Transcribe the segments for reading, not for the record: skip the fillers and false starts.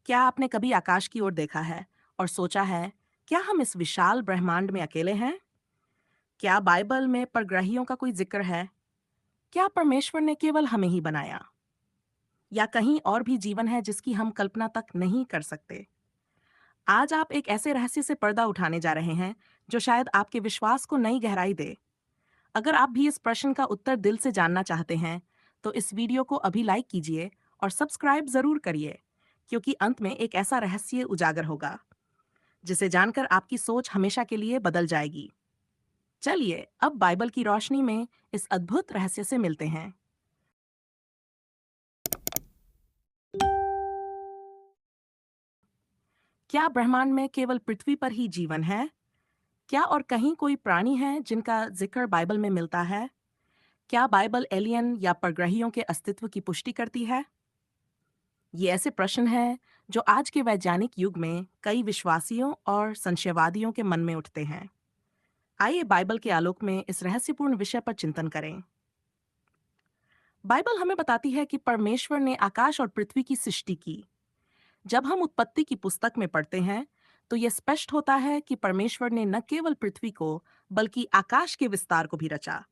क्या आपने कभी आकाश की ओर देखा है और सोचा है, क्या हम इस विशाल ब्रह्मांड में अकेले हैं? क्या बाइबल में परग्रहियों का कोई जिक्र है? क्या परमेश्वर ने केवल हमें ही बनाया? या कहीं और भी जीवन है जिसकी हम कल्पना तक नहीं कर सकते? आज आप एक ऐसे रहस्य से पर्दा उठाने जा रहे हैं, जो शायद आपके विश्वास को नई गहराई दे। अगर आप भी इस प्रश्न का उत्तर दिल से जानना चाहते हैं, तो इस वीडियो को अभी लाइक कीजिए और सब्सक्राइब जरूर करिए, क्योंकि अंत में एक ऐसा रहस्य उजागर होगा जिसे जानकर आपकी सोच हमेशा के लिए बदल जाएगी। चलिए अब बाइबल की रोशनी में इस अद्भुत रहस्य से मिलते हैं। क्या ब्रह्मांड में केवल पृथ्वी पर ही जीवन है? क्या और कहीं कोई प्राणी है जिनका जिक्र बाइबल में मिलता है? क्या बाइबल एलियन या परग्रहियों के अस्तित्व की पुष्टि करती है? ये ऐसे प्रश्न हैं जो आज के वैज्ञानिक युग में कई विश्वासियों और संशयवादियों के मन में उठते हैं। आइए बाइबल के आलोक में इस रहस्यपूर्ण विषय पर चिंतन करें। बाइबल हमें बताती है कि परमेश्वर ने आकाश और पृथ्वी की सृष्टि की। जब हम उत्पत्ति की पुस्तक में पढ़ते हैं, तो यह स्पष्ट होता है कि परमेश्वर ने न केवल पृथ्वी को, बल्कि आकाश के विस्तार को भी रचा।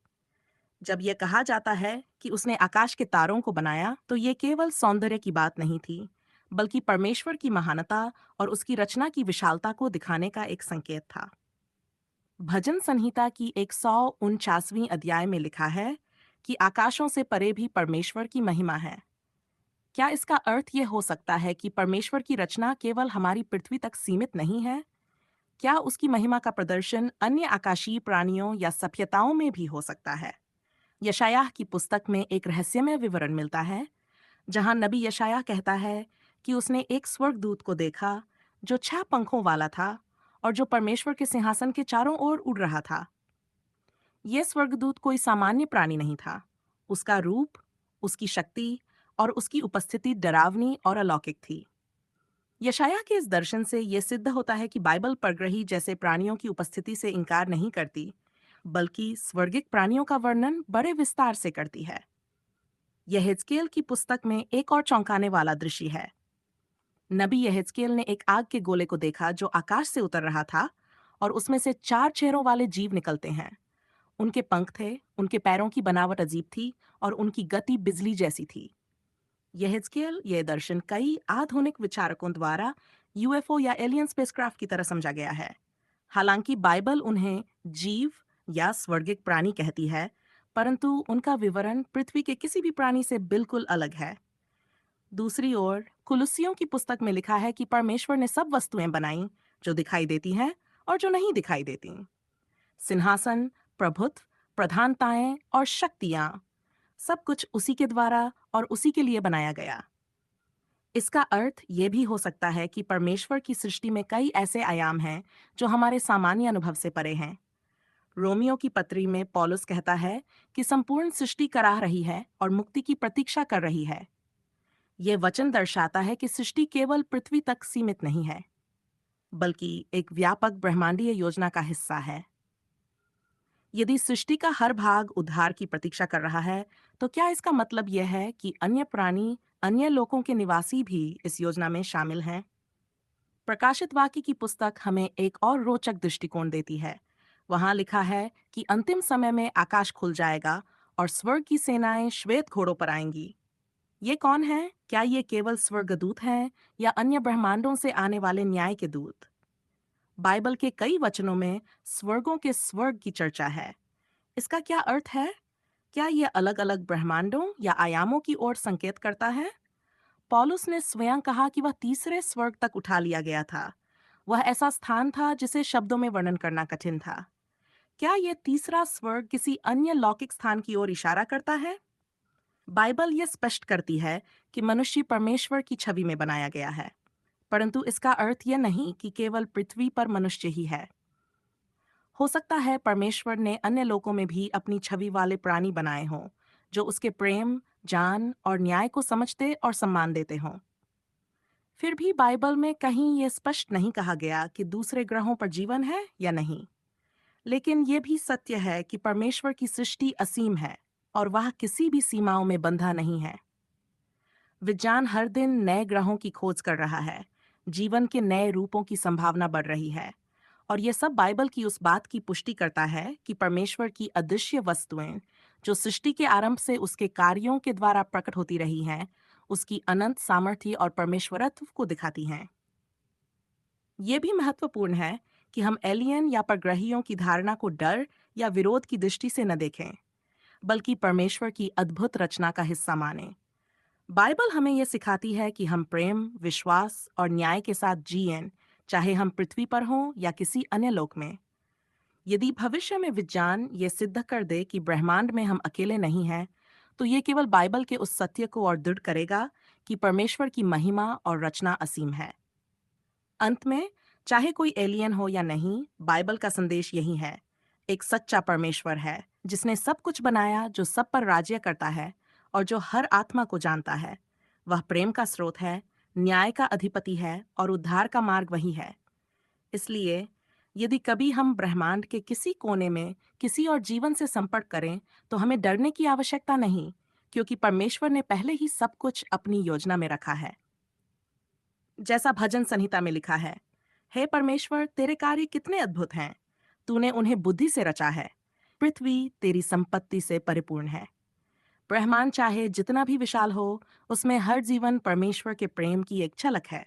जब यह कहा जाता है कि उसने आकाश के तारों को बनाया, तो ये केवल सौंदर्य की बात नहीं थी, बल्कि परमेश्वर की महानता और उसकी रचना की विशालता को दिखाने का एक संकेत था। भजन संहिता की 149वीं अध्याय में लिखा है कि आकाशों से परे भी परमेश्वर की महिमा है। क्या इसका अर्थ ये हो सकता है कि परमेश्वर की रचना केवल हमारी पृथ्वी तक सीमित नहीं है? क्या उसकी महिमा का प्रदर्शन अन्य आकाशीय प्राणियों या सभ्यताओं में भी हो सकता है? यशायाह की पुस्तक में एक रहस्यमय विवरण मिलता है, जहां नबी यशायाह कहता है कि उसने एक स्वर्गदूत को देखा जो 6 पंखों वाला था और जो परमेश्वर के सिंहासन के चारों ओर उड़ रहा था। यह स्वर्गदूत कोई सामान्य प्राणी नहीं था। उसका रूप, उसकी शक्ति और उसकी उपस्थिति डरावनी और अलौकिक थी। यशायाह के इस दर्शन से यह सिद्ध होता है कि बाइबल परग्रही जैसे प्राणियों की उपस्थिति से इनकार नहीं करती, बल्कि स्वर्गिक प्राणियों का वर्णन बड़े विस्तार से करती है। यहेजकेल की पुस्तक में एक और चौंकाने वाला दृश्य है। नबी यहेजकेल ने एक आग के गोले को देखा जो आकाश से उतर रहा था, और उसमें से 4 चेहरों वाले जीव निकलते हैं। उनके पंख थे, उनके पैरों की बनावट अजीब थी और उनकी गति बिजली जैसी थी। यहेजकेल यह दर्शन कई आधुनिक विचारकों द्वारा यूएफओ या एलियन स्पेसक्राफ्ट की तरह समझा गया है। हालांकि बाइबल उन्हें जीव या स्वर्गिक प्राणी कहती है, परंतु उनका विवरण पृथ्वी के किसी भी प्राणी से बिल्कुल अलग है। दूसरी ओर कुलुस्सियों की पुस्तक में लिखा है कि परमेश्वर ने सब वस्तुएं बनाई जो दिखाई देती हैं और जो नहीं दिखाई देती। सिंहासन, प्रभुत्व, प्रधानताएं और शक्तियां, सब कुछ उसी के द्वारा और उसी के लिए बनाया गया। इसका अर्थ ये भी हो सकता है कि परमेश्वर की सृष्टि में कई ऐसे आयाम हैं जो हमारे सामान्य अनुभव से परे हैं। रोमियो की पत्री में पौलुस कहता है कि संपूर्ण सृष्टि कराह रही है और मुक्ति की प्रतीक्षा कर रही है। यह वचन दर्शाता है कि सृष्टि केवल पृथ्वी तक सीमित नहीं है, बल्कि एक व्यापक ब्रह्मांडीय योजना का हिस्सा है। यदि सृष्टि का हर भाग उद्धार की प्रतीक्षा कर रहा है, तो क्या इसका मतलब यह है कि अन्य प्राणी, अन्य लोकों के निवासी भी इस योजना में शामिल हैं? प्रकाशित वाक्य की पुस्तक हमें एक और रोचक दृष्टिकोण देती है। वहां लिखा है कि अंतिम समय में आकाश खुल जाएगा और स्वर्ग की सेनाएं श्वेत घोड़ों पर आएंगी। ये कौन है? क्या ये केवल स्वर्गदूत हैं या अन्य ब्रह्मांडों से आने वाले न्याय के दूत? बाइबल के कई वचनों में स्वर्गों के स्वर्ग की चर्चा है। इसका क्या अर्थ है? क्या ये अलग-अलग ब्रह्मांडों या आयामों की ओर संकेत करता है? पौलुस ने स्वयं कहा कि वह तीसरे स्वर्ग तक उठा लिया गया था। वह ऐसा स्थान था जिसे शब्दों में वर्णन करना कठिन था। क्या यह तीसरा स्वर्ग किसी अन्य लौकिक स्थान की ओर इशारा करता है? बाइबल यह स्पष्ट करती है कि मनुष्य परमेश्वर की छवि में बनाया गया है, परंतु इसका अर्थ यह नहीं कि केवल पृथ्वी पर मनुष्य ही है। हो सकता है परमेश्वर ने अन्य लोकों में भी अपनी छवि वाले प्राणी बनाए हों, जो उसके प्रेम, जान और न्याय को समझते और सम्मान देते हों। फिर भी बाइबल में कहीं यह स्पष्ट नहीं कहा गया कि दूसरे ग्रहों पर जीवन है या नहीं। लेकिन यह भी सत्य है कि परमेश्वर की सृष्टि असीम है और वह किसी भी सीमाओं में बंधा नहीं है। विज्ञान हर दिन नए ग्रहों की खोज कर रहा है, जीवन के नए रूपों की संभावना बढ़ रही है, और ये सब बाइबल की उस बात की पुष्टि करता है कि परमेश्वर की अदृश्य वस्तुएं, जो सृष्टि के आरंभ से उसके कार्यों के द्वारा प्रकट होती रही हैं, उसकी अनंत सामर्थ्य और परमेश्वरत्व को दिखाती हैं। ये भी महत्वपूर्ण है कि हम एलियन या परग्रहियों की धारणा को डर या विरोध की दृष्टि से न देखें, बल्कि परमेश्वर की अद्भुत रचना का हिस्सा मानें। बाइबल हमें यह सिखाती है कि हम प्रेम, विश्वास और न्याय के साथ जिएं, चाहे हम पृथ्वी पर हों या किसी अन्य लोक में। यदि भविष्य में विज्ञान ये सिद्ध कर दे कि ब्रह्मांड में हम अकेले नहीं हैं, तो ये केवल बाइबल के उस सत्य को और दृढ़ करेगा कि परमेश्वर की महिमा और रचना असीम है। अंत में, चाहे कोई एलियन हो या नहीं, बाइबल का संदेश यही है: एक सच्चा परमेश्वर है जिसने सब कुछ बनाया, जो सब पर राज्य करता है और जो हर आत्मा को जानता है। वह प्रेम का स्रोत है, न्याय का अधिपति है और उद्धार का मार्ग वही है। इसलिए यदि कभी हम ब्रह्मांड के किसी कोने में किसी और जीवन से संपर्क करें, तो हमें डरने की आवश्यकता नहीं, क्योंकि परमेश्वर ने पहले ही सब कुछ अपनी योजना में रखा है। जैसा भजन संहिता में लिखा है, हे परमेश्वर, तेरे कार्य कितने अद्भुत हैं! तूने उन्हें बुद्धि से रचा है। पृथ्वी तेरी संपत्ति से परिपूर्ण है। ब्रह्मांड चाहे जितना भी विशाल हो, उसमें हर जीवन परमेश्वर के प्रेम की एक झलक है।